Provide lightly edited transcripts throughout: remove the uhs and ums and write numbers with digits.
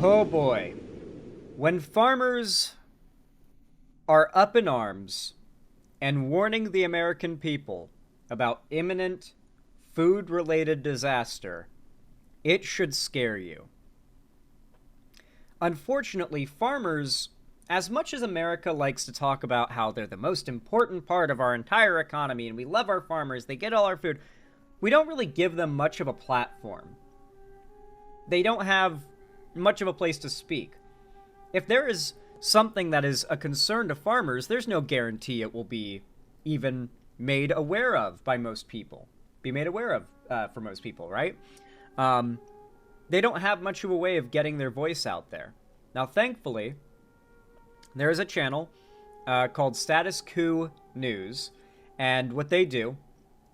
Oh boy. When farmers are up in arms and warning the American people about imminent food-related disaster, it should scare you. Unfortunately, farmers, as much as America likes to talk about how they're the most important part of our entire economy and we love our farmers, they get all our food, we don't really give them much of a platform. They don't have much of a place to speak. If there is something that is a concern to farmers, there's no guarantee it will be even made aware of by most people. Be made aware of for most people, right? They don't have much of a way of getting their voice out there. Now, thankfully, there is a channel called Status Quo News, and what they do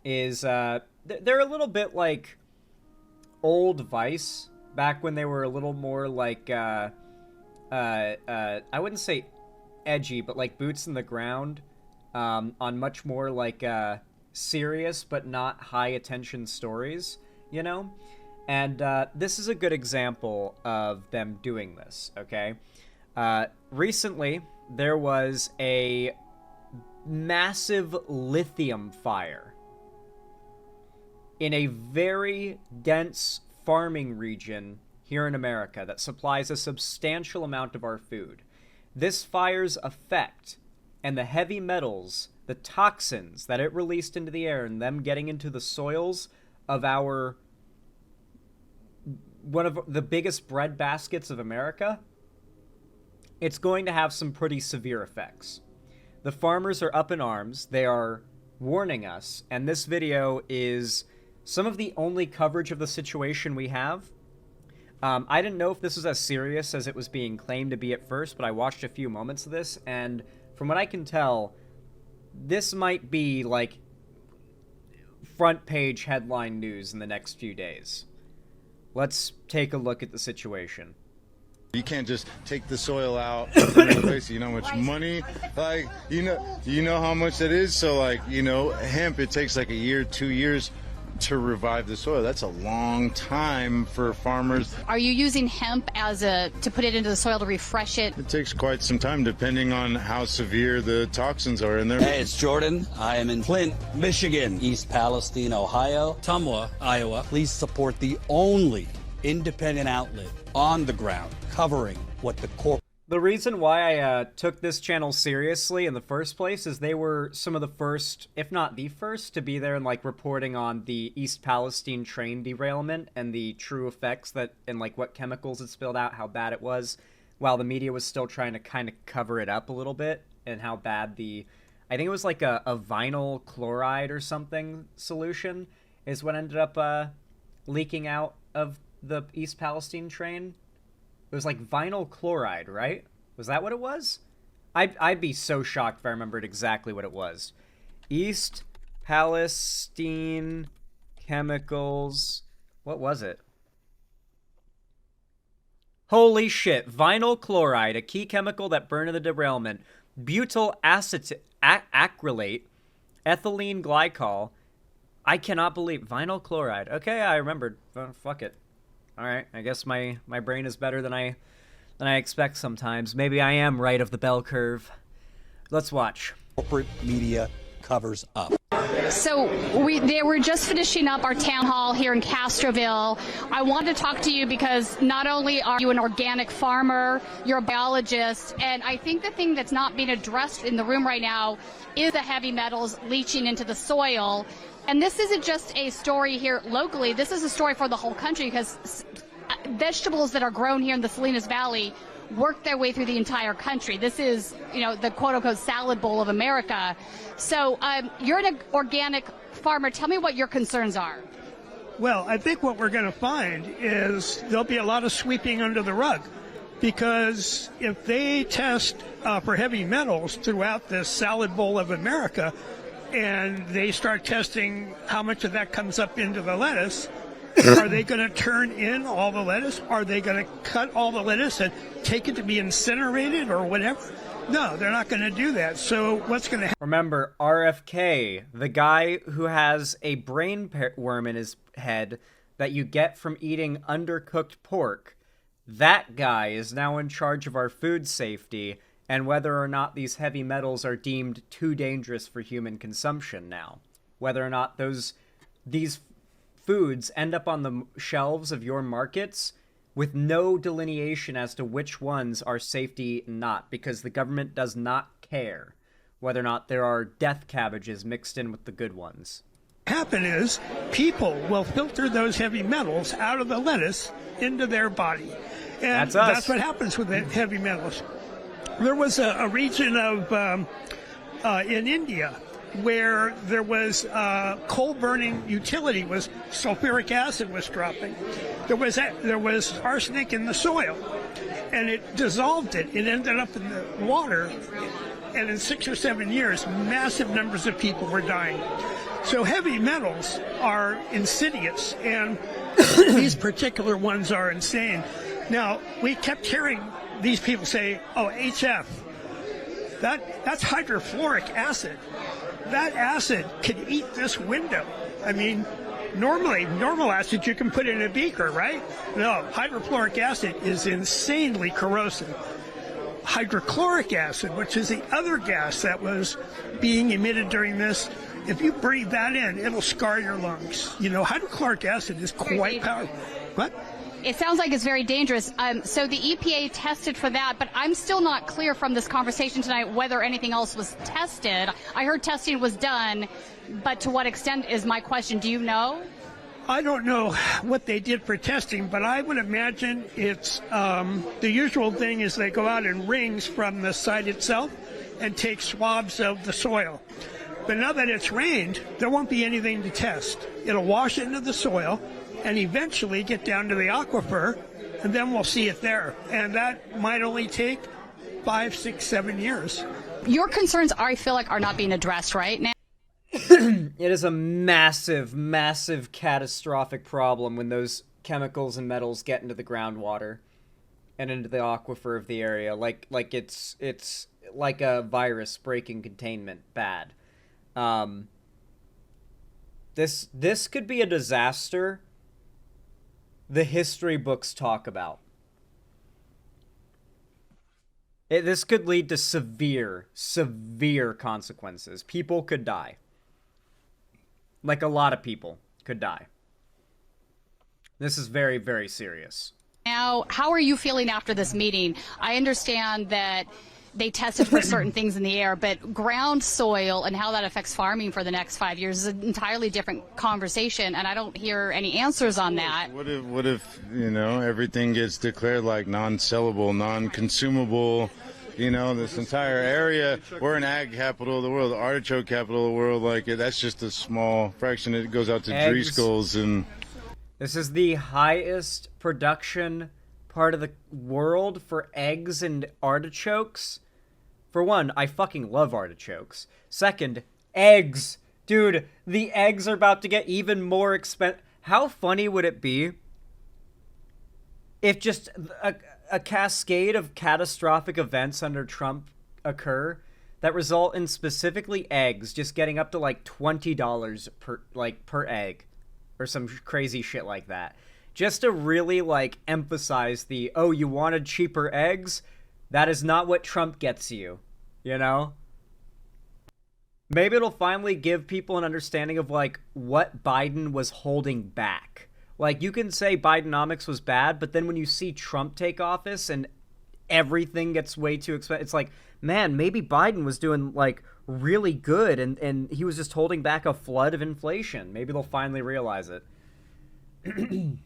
is they're a little bit like old Vice, back when they were a little more like, I wouldn't say edgy, but like boots in the ground, on much more like serious but not high attention stories, you know? And this is a good example of them doing this, okay? Recently, there was a massive lithium fire in a very dense farming region here in America that supplies a substantial amount of our food. This fire's effect and the heavy metals, the toxins that it released into the air and them getting into the soils of one of the biggest bread baskets of America, it's going to have some pretty severe effects. The farmers are up in arms. They are warning us, and this video is some of the only coverage of the situation we have. I didn't know if this was as serious as it was being claimed to be at first, but I watched a few moments of this, and from what I can tell, this might be like front page headline news in the next few days. Let's take a look at the situation. You can't just take the soil out and replace it. You know how much money, like, you know how much that is. So, like, hemp, it takes like a year, 2 years to revive the soil. That's a long time for farmers. Are you using hemp to put it into the soil to refresh it? It takes quite some time depending on how severe the toxins are in there. Hey, it's Jordan. I am in Flint, Michigan, East Palestine, Ohio, Tumwa, Iowa. Please support the only independent outlet on the ground covering what the corporate... The reason why I took this channel seriously in the first place is they were some of the first, if not the first, to be there and like reporting on the East Palestine train derailment and the true effects that, and like what chemicals it spilled out, how bad it was, while the media was still trying to kind of cover it up a little bit, and how bad I think it was like a vinyl chloride or something solution is what ended up leaking out of the East Palestine train. It was like vinyl chloride, right? Was that what it was? I'd be so shocked if I remembered exactly what it was. East Palestine chemicals. What was it? Holy shit. Vinyl chloride, a key chemical that burned in the derailment. Butyl acrylate, ethylene glycol. I cannot believe. Vinyl chloride. Okay, I remembered. Oh, fuck it. All right, I guess my brain is better than I expect sometimes. Maybe I am right of the bell curve. Let's watch. Corporate media covers up. So they were just finishing up our town hall here in Castroville. I wanted to talk to you because not only are you an organic farmer, you're a biologist, and I think the thing that's not being addressed in the room right now is the heavy metals leaching into the soil. And this isn't just a story here locally. This is a story for the whole country because vegetables that are grown here in the Salinas Valley work their way through the entire country. This is, the quote-unquote salad bowl of America. So you're an organic farmer. Tell me what your concerns are. Well, I think what we're going to find is there'll be a lot of sweeping under the rug, because if they test for heavy metals throughout this salad bowl of America, and they start testing how much of that comes up into the lettuce, are they going to turn in all the lettuce? Are they going to cut all the lettuce and take it to be incinerated or whatever? No, they're not going to do that. So what's going to happen? Remember, RFK, the guy who has a brain worm in his head that you get from eating undercooked pork, That guy is now in charge of our food safety and whether or not these heavy metals are deemed too dangerous for human consumption now. Whether or not these foods end up on the shelves of your markets with no delineation as to which ones are safety not, because the government does not care whether or not there are death cabbages mixed in with the good ones. Happen is people will filter those heavy metals out of the lettuce into their body. And that's what happens with the heavy metals. There was a region of in India where there was coal burning utility, was sulfuric acid was dropping. There was arsenic in the soil, and it dissolved it. It ended up in the water, and in 6 or 7 years, massive numbers of people were dying. So heavy metals are insidious, and these particular ones are insane. Now, we kept hearing these people say, oh, HF, that's hydrofluoric acid. That acid could eat this window. I mean, normal acid you can put in a beaker, right? No, hydrofluoric acid is insanely corrosive. Hydrochloric acid, which is the other gas that was being emitted during this, if you breathe that in, it'll scar your lungs. You know, hydrochloric acid is quite powerful. What? It sounds like it's very dangerous. So the EPA tested for that, but I'm still not clear from this conversation tonight whether anything else was tested. I heard testing was done, but to what extent is my question. Do you know? I don't know what they did for testing, but I would imagine it's the usual thing is they go out in rings from the site itself and take swabs of the soil. But now that it's rained, there won't be anything to test. It'll wash into the soil and eventually get down to the aquifer, and then we'll see it there. And that might only take 5, 6, 7 years. Your concerns, I feel like, are not being addressed right now. It is a massive, massive, catastrophic problem when those chemicals and metals get into the groundwater and into the aquifer of the area. Like it's like a virus breaking containment bad. This could be a disaster the history books talk about. This could lead to severe, severe consequences. People could die. Like a lot of people could die. This is very, very serious. Now, how are you feeling after this meeting? I understand that they tested for certain things in the air, but ground soil and how that affects farming for the next 5 years is an entirely different conversation, and I don't hear any answers on that. What if you know, everything gets declared like non-sellable, non-consumable? You know, this entire area, we're an ag capital of the world, the artichoke capital of the world. Like, that's just a small fraction. It goes out to Driscoll's and... This is the highest production part of the world for eggs and artichokes. For one, I fucking love artichokes. Second, eggs. Dude, the eggs are about to get even more expensive. How funny would it be if just a cascade of catastrophic events under Trump occur that result in specifically eggs just getting up to like $20 per egg or some crazy shit like that, just to really like emphasize the, oh, you wanted cheaper eggs? That is not what Trump gets you, you know? Maybe it'll finally give people an understanding of like what Biden was holding back. Like, you can say Bidenomics was bad, but then when you see Trump take office and everything gets way too expensive, it's like, man, maybe Biden was doing, like, really good, and he was just holding back a flood of inflation. Maybe they'll finally realize it. In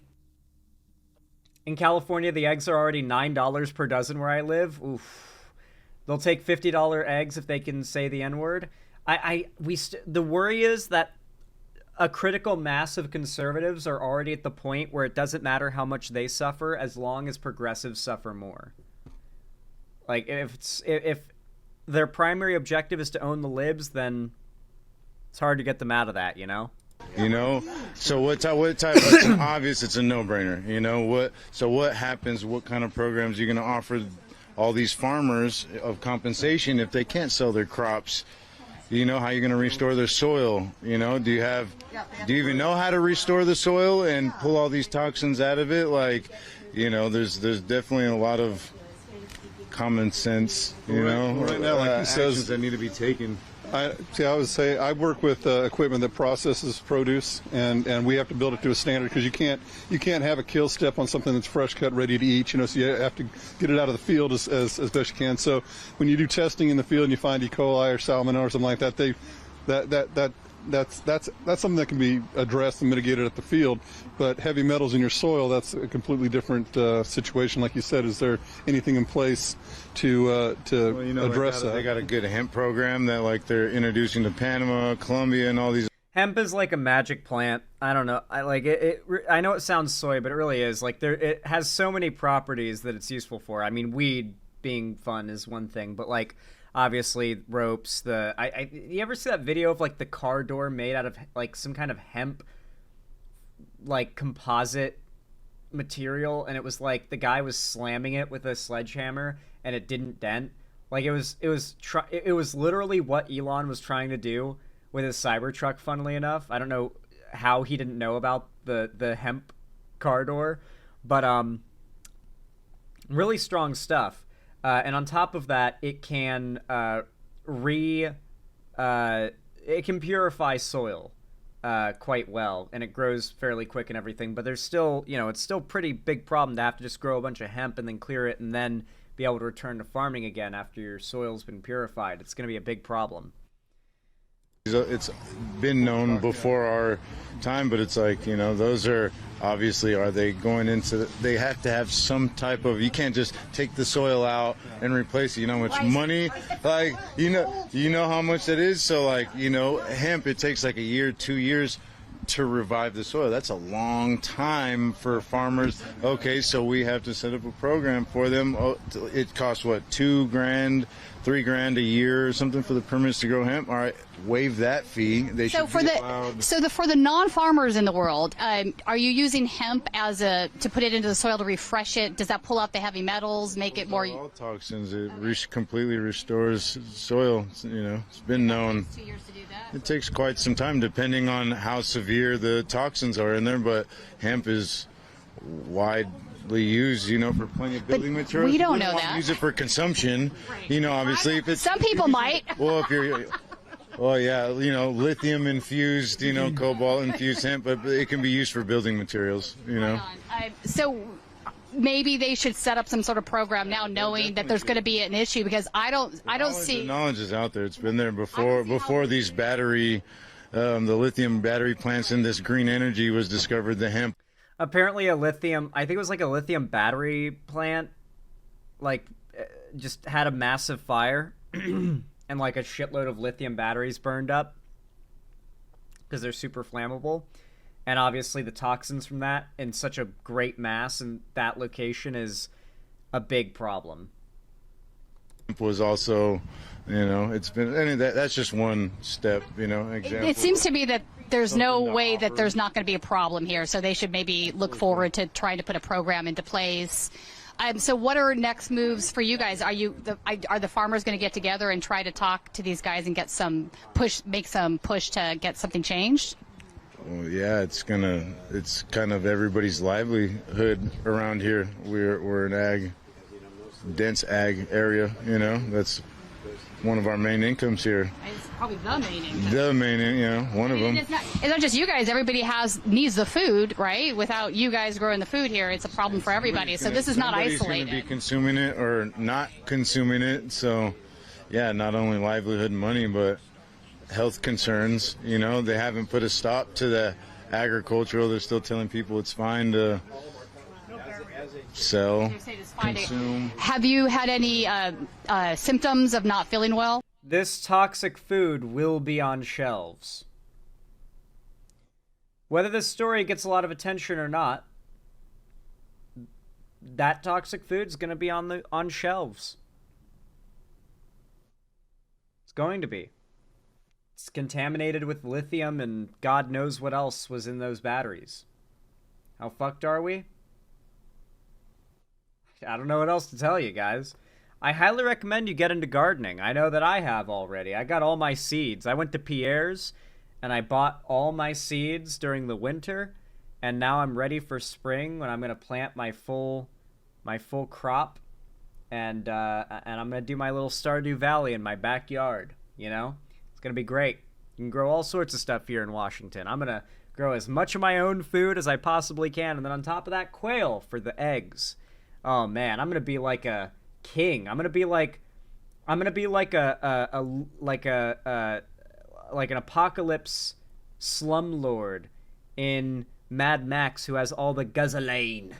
California, the eggs are already $9 per dozen where I live. Oof. They'll take $50 eggs if they can say the N-word. The worry is that a critical mass of conservatives are already at the point where it doesn't matter how much they suffer as long as progressives suffer more. Like, if their primary objective is to own the libs, then it's hard to get them out of that, you know? You know, so what type? It's obvious. It's a no-brainer. You know what? So what happens? What kind of programs are you going to offer all these farmers of compensation if they can't sell their crops you know how you're going to restore the soil? You know, do you even know how to restore the soil and pull all these toxins out of it? Like, you know, there's definitely a lot of common sense, you know, right now, like he says, that need to be taken. I would say I work with equipment that processes produce, and we have to build it to a standard because you can't have a kill step on something that's fresh cut, ready to eat. You know, so you have to get it out of the field as best you can. So when you do testing in the field and you find E. coli or salmonella or something like that, that's something that can be addressed and mitigated at the field. But heavy metals in your soil, that's a completely different situation. Like you said, is there anything in place to address that? They got a good hemp program that like they're introducing to Panama, Colombia, and all these. Hemp is like a magic plant. I don't know. I like it. I know it sounds soy, but it really is. Like it has so many properties that it's useful for. I mean, weed being fun is one thing, but like obviously ropes. You ever see that video of like the car door made out of like some kind of hemp, like composite material, and it was like the guy was slamming it with a sledgehammer and it didn't dent. Like it was literally what Elon was trying to do with his Cybertruck, funnily enough. I don't know how he didn't know about the hemp car door, but really strong stuff. And on top of that, it can it can purify soil quite well, and it grows fairly quick and everything. But there's still, it's still pretty big problem to have to just grow a bunch of hemp and then clear it and then be able to return to farming again after your soil's been purified. It's going to be a big problem. It's been known before our time, but it's like, those are obviously, are they going into, they have to have some type of, you can't just take the soil out and replace it. You know how much money, like, you know how much that is. So like, hemp, it takes like a year, 2 years to revive the soil. That's a long time for farmers. Okay, so we have to set up a program for them. It costs what, $2,000, $3,000 a year or something for the permits to grow hemp. All right, waive that fee. They should be allowed. For the non-farmers in the world, are you using hemp to put it into the soil to refresh it? Does that pull out the heavy metals, make it more? All toxins. It completely restores soil. It's been known. 2 years to do that. It takes quite some time, depending on how severe the toxins are in there. But hemp is widely used, for plenty of building materials. We don't know that. Use it for consumption, obviously. If it's some people might. Well, if you're, lithium infused, cobalt infused hemp, but it can be used for building materials, So maybe they should set up some sort of program now, knowing that there's going to be an issue, because I don't see. The knowledge is out there. It's been there before these battery, the lithium battery plants and this green energy was discovered. The hemp. Apparently I think it was like a lithium battery plant, like just had a massive fire and like a shitload of lithium batteries burned up because they're super flammable. And obviously the toxins from that in such a great mass in that location is a big problem. Was also, it's been, that's just one step, example. It seems to me that there's no way that there's not going to be a problem here, so they should maybe look forward to trying to put a program into place. So what are next moves for you guys? Are the farmers going to get together and try to talk to these guys and make some push to get something changed? Well, yeah, it's kind of everybody's livelihood around here. We're an dense ag area, that's one of our main incomes here. It's probably the main income. One of them. It's not just you guys. Everybody needs the food, right? Without you guys growing the food here, it's a problem for everybody. So this is not isolated. Somebody's going to be consuming it or not consuming it. So, yeah, not only livelihood and money, but health concerns. They haven't put a stop to the agricultural. They're still telling people it's fine to sell, consume. Have you had any symptoms of not feeling well? This toxic food will be on shelves. Whether this story gets a lot of attention or not, that toxic food is going to be on shelves. It's going to be. It's contaminated with lithium and God knows what else was in those batteries. How fucked are we? I don't know what else to tell you guys. I highly recommend you get into gardening. I know that I have already. I got all my seeds. I went to Pierre's and I bought all my seeds during the winter, and now I'm ready for spring when I'm going to plant my full crop, and I'm going to do my little Stardew Valley in my backyard, you know? It's going to be great. You can grow all sorts of stuff here in Washington. I'm going to grow as much of my own food as I possibly can, and then on top of that, quail for the eggs. Oh man, I'm going to be like a king. I'm going to be like an apocalypse slumlord in Mad Max who has all the gasoline,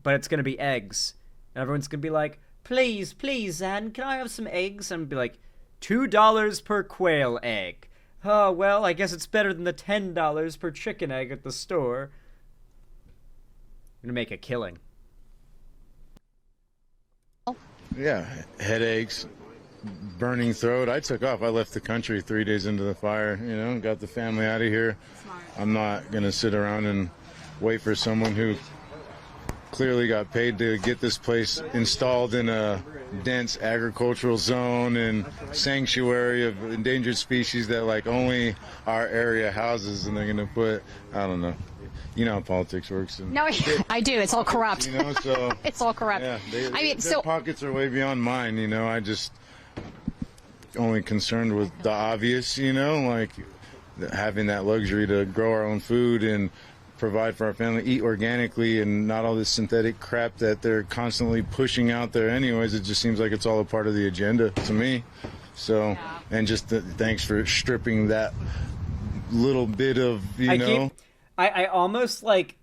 but it's gonna be eggs, and everyone's gonna be like, please, Anne, can I have some eggs? And I'm gonna be like, $2 per quail egg. Oh well, I guess it's better than the $10 per chicken egg at the store. I'm gonna make a killing. Yeah, headaches, burning throat. I took off. I left the country 3 days into the fire, got the family out of here. Smart. I'm not going to sit around and wait for someone who clearly got paid to get this place installed in a dense agricultural zone and sanctuary of endangered species that like only our area houses, and they're going to put, I don't know. You know how politics works. And No, I do. It's all corrupt. So It's all corrupt. yeah, So their pockets are way beyond mine. I just only concerned with the obvious. Like having that luxury to grow our own food and provide for our family, eat organically, and not all this synthetic crap that they're constantly pushing out there. Anyways, it just seems like it's all a part of the agenda to me. So, and just thanks for stripping that little bit of I almost like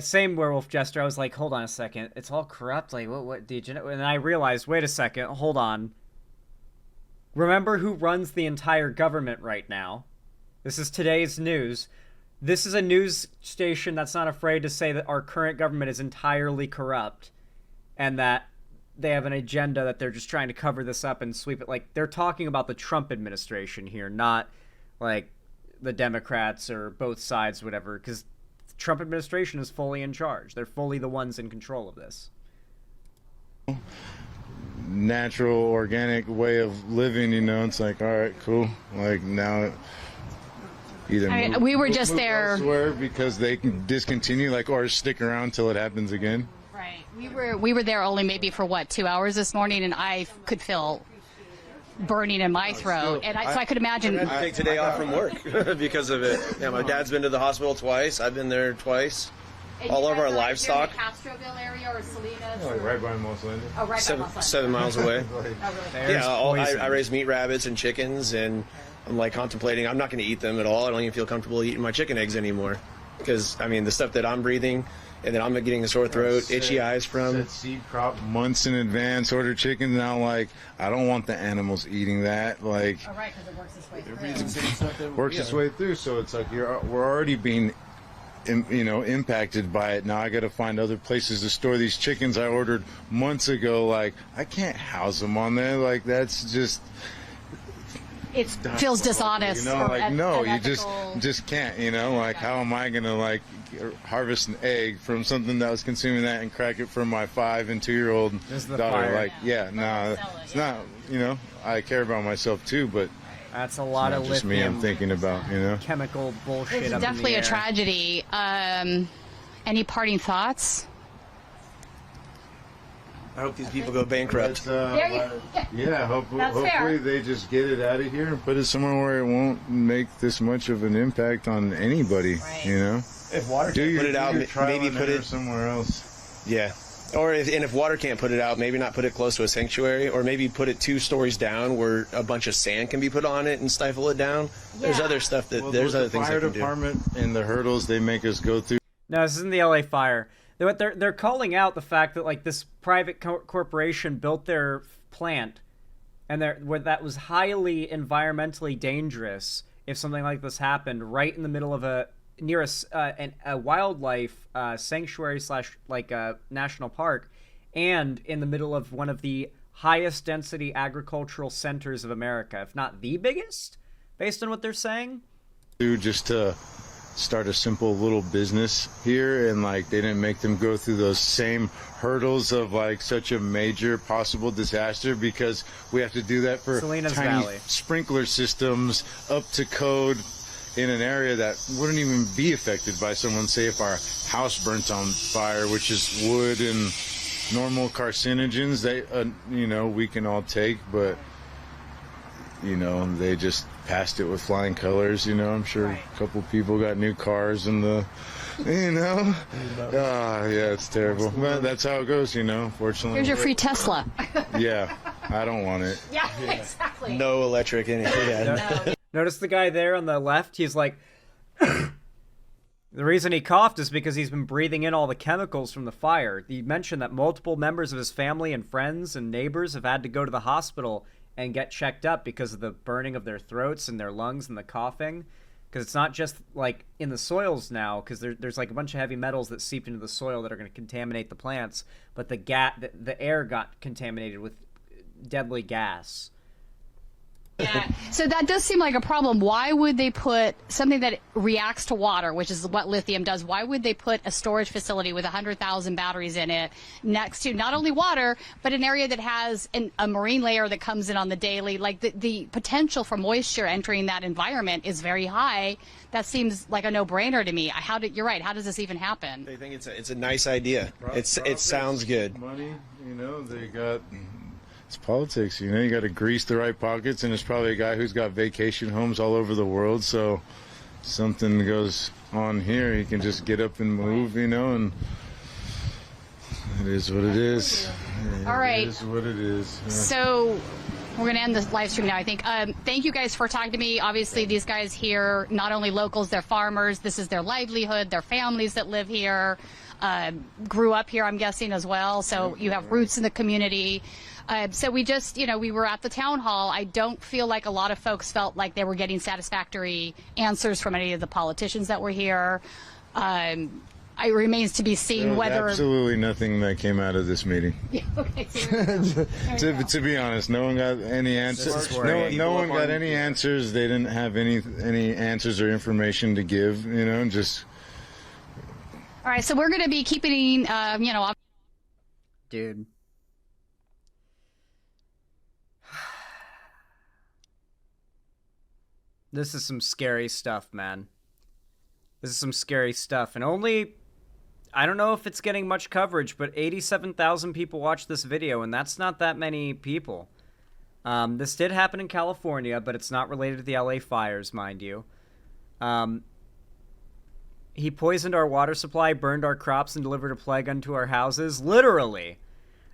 same werewolf jester. I was like, hold on a second, it's all corrupt. Like what the agenda? And I realized, wait a second, hold on. Remember who runs the entire government right now? This is today's news. This is a news station that's not afraid to say that our current government is entirely corrupt, and that they have an agenda that they're just trying to cover this up and sweep it. Like they're talking about the Trump administration here, not like the Democrats or both sides, whatever, because the Trump administration is fully in charge. They're fully the ones in control of this. Natural, organic way of living, it's like, all right, cool. Like now, either we were just there elsewhere because they can discontinue, or stick around till it happens again. Right. We were there only maybe for 2 hours this morning, and I could feel burning in my throat, and so I could imagine. I had to take today off from work because of it. Yeah, my dad's been to the hospital twice. I've been there twice. All of our livestock. In the Castroville area or Salinas? Right by Moss Landing. Oh, right. 7 miles away. Yeah, I raise meat rabbits and chickens, and I'm contemplating. I'm not going to eat them at all. I don't even feel comfortable eating my chicken eggs anymore, because the stuff that I'm breathing, and then I'm getting a sore throat, itchy eyes from. Set seed crop months in advance, order chickens. Now, I don't want the animals eating that. Oh, right, because it works its way through. Works its way through, so it's like we're already being, impacted by it. Now I got to find other places to store these chickens I ordered months ago. I can't house them on there. That's just. It feels dishonest. No, you just can't. How am I gonna harvest an egg from something that was consuming that and crack it for my 5 and 2-year-old daughter? Fire. It's not. I care about myself too, but that's a lot of just lithium. me. I'm thinking about chemical bullshit. It's up definitely in a the air. tragedy. Any parting thoughts? I hope these people go bankrupt. Yeah, hopefully fair. they just get it out of here and put it somewhere where it won't make this much of an impact on anybody. Right. If water can't put it out, maybe put it somewhere else. Yeah. Or if water can't put it out, maybe not put it close to a sanctuary, or maybe put it 2 stories down where a bunch of sand can be put on it and stifle it down. There's other stuff there's other things the they fire can do. department and the hurdles they make us go through. No, this isn't the LA fire. They're calling out the fact that this private corporation built their plant, and that was highly environmentally dangerous. If something like this happened right in the middle of near a wildlife sanctuary / national park, and in the middle of one of the highest density agricultural centers of America, if not the biggest, based on what they're saying. Just to start a simple little business here, and like they didn't make them go through those same hurdles of like such a major possible disaster, because we have to do that for Salinas tiny Valley. sprinkler systems up to code in an area that wouldn't even be affected by someone, say if our house burnt on fire, which is wood and normal carcinogens they we can all take, but they just passed it with flying colors. I'm sure a couple people got new cars and yeah, it's terrible, but that's how it goes, fortunately. Here's your free Tesla. Yeah, I don't want it. Yeah, exactly. No electric in it. Yeah. Notice the guy there on the left? He's like, the reason he coughed is because he's been breathing in all the chemicals from the fire. He mentioned that multiple members of his family and friends and neighbors have had to go to the hospital and get checked up because of the burning of their throats and their lungs and the coughing. Because it's not just like in the soils now, because there's like a bunch of heavy metals that seeped into the soil that are going to contaminate the plants, but the air got contaminated with deadly gas. Yeah. So that does seem like a problem. Why would they put something that reacts to water, which is what lithium does? Why would they put a storage facility with 100,000 batteries in it next to not only water, but an area that has a marine layer that comes in on the daily? Like the potential for moisture entering that environment is very high. That seems like a no-brainer to me. You're right. How does this even happen? They think it's a nice idea. It sounds good. Money, they got. It's politics, you got to grease the right pockets, and it's probably a guy who's got vacation homes all over the world, so something goes on here, he can just get up and move, and it is what it is. All right. It is what it is. Yeah. So we're going to end this live stream now, I think. Thank you guys for talking to me. Obviously, these guys here, not only locals, they're farmers. This is their livelihood, their families that live here, grew up here, I'm guessing, as well. So you have roots in the community. So we just, we were at the town hall. I don't feel like a lot of folks felt like they were getting satisfactory answers from any of the politicians that were here. It remains to be seen whether... Absolutely nothing that came out of this meeting. Yeah, okay, to be honest, no one got any answers. No one got any answers. They didn't have any answers or information to give, just... All right, so we're going to be keeping, Dude. This is some scary stuff, man. This is some scary stuff. And I don't know if it's getting much coverage, but 87,000 people watched this video, and that's not that many people. This did happen in California, but it's not related to the LA fires, mind you. He poisoned our water supply, burned our crops, and delivered a plague unto our houses. Literally.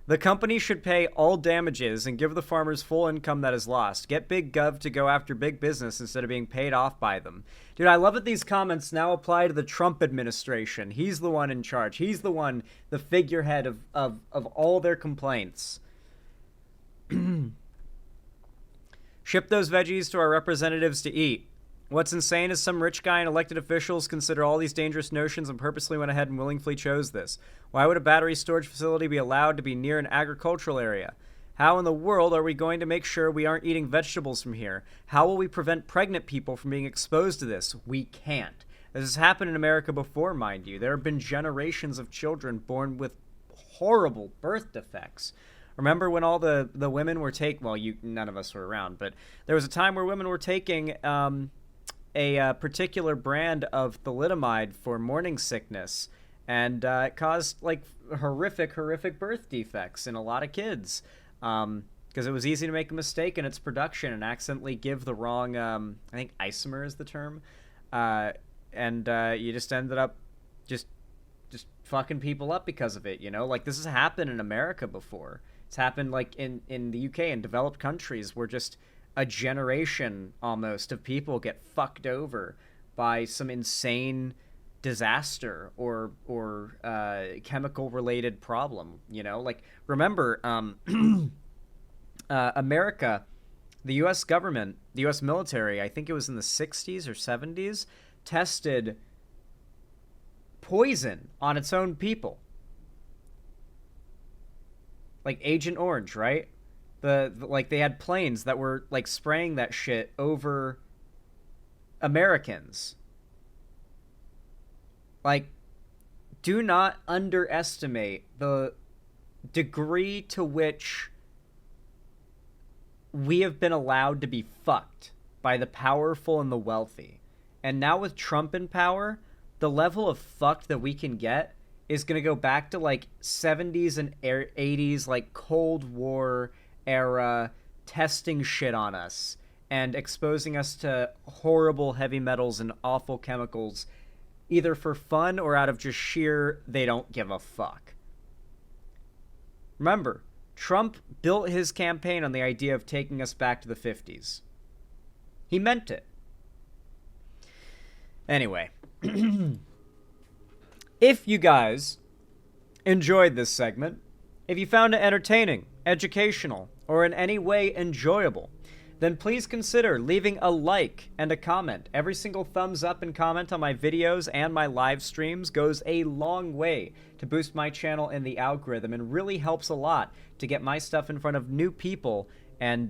The company should pay all damages and give the farmers full income that is lost. Get Big Gov to go after big business instead of being paid off by them. Dude, I love that these comments now apply to the Trump administration. He's the one in charge. He's the figurehead of all their complaints. Ship those veggies to our representatives to eat. What's insane is some rich guy and elected officials consider all these dangerous notions and purposely went ahead and willingly chose this. Why would a battery storage facility be allowed to be near an agricultural area? How in the world are we going to make sure we aren't eating vegetables from here? How will we prevent pregnant people from being exposed to this? We can't. This has happened in America before, mind you. There have been generations of children born with horrible birth defects. Remember when all the women were none of us were around, but there was a time where women were taking a particular brand of thalidomide for morning sickness, and it caused like horrific birth defects in a lot of kids, because it was easy to make a mistake in its production and accidentally give the wrong I think isomer is the term, and you just ended up just fucking people up because of it. Like this has happened in America before. It's happened like in the UK and developed countries where just a generation almost of people get fucked over by some insane disaster or chemical related problem. Like remember America, the US government, the US military, I think it was in the 60s or 70s, tested poison on its own people, like Agent Orange, right? Like they had planes that were like spraying that shit over Americans Like, do not underestimate the degree to which we have been allowed to be fucked by the powerful and the wealthy. And now with Trump in power, the level of fucked that we can get is going to go back to like 70s and 80s, like Cold War era testing shit on us and exposing us to horrible heavy metals and awful chemicals, either for fun or out of just sheer they don't give a fuck. Remember, Trump built his campaign on the idea of taking us back to the 50s. He meant it. Anyway, if you guys enjoyed this segment, if you found it entertaining, educational, or in any way enjoyable, then please consider leaving a like and a comment. Every single thumbs up and comment on my videos and my live streams goes a long way to boost my channel in the algorithm and really helps a lot to get my stuff in front of new people and,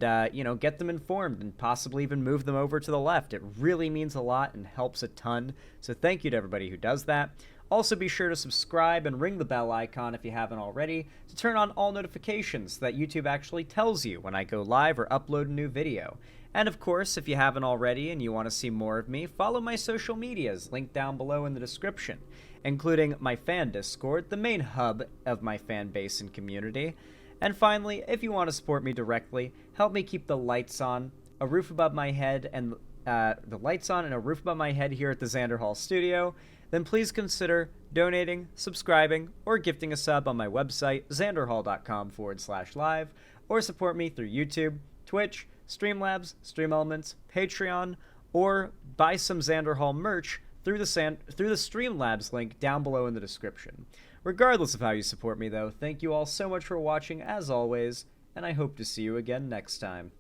get them informed and possibly even move them over to the left. It really means a lot and helps a ton. So thank you to everybody who does that. Also, be sure to subscribe and ring the bell icon if you haven't already to turn on all notifications so that YouTube actually tells you when I go live or upload a new video. And of course, if you haven't already and you want to see more of me, follow my social medias linked down below in the description, including my fan Discord, the main hub of my fan base and community. And finally, if you want to support me directly, help me keep the lights on, a roof above my head, and the lights on and a roof above my head here at the Xander Hall studio, then please consider donating, subscribing, or gifting a sub on my website, xanderhall.com/live, or support me through YouTube, Twitch, Streamlabs, Stream Elements, Patreon, or buy some Xander Hall merch through the Streamlabs link down below in the description. Regardless of how you support me, though, thank you all so much for watching, as always, and I hope to see you again next time.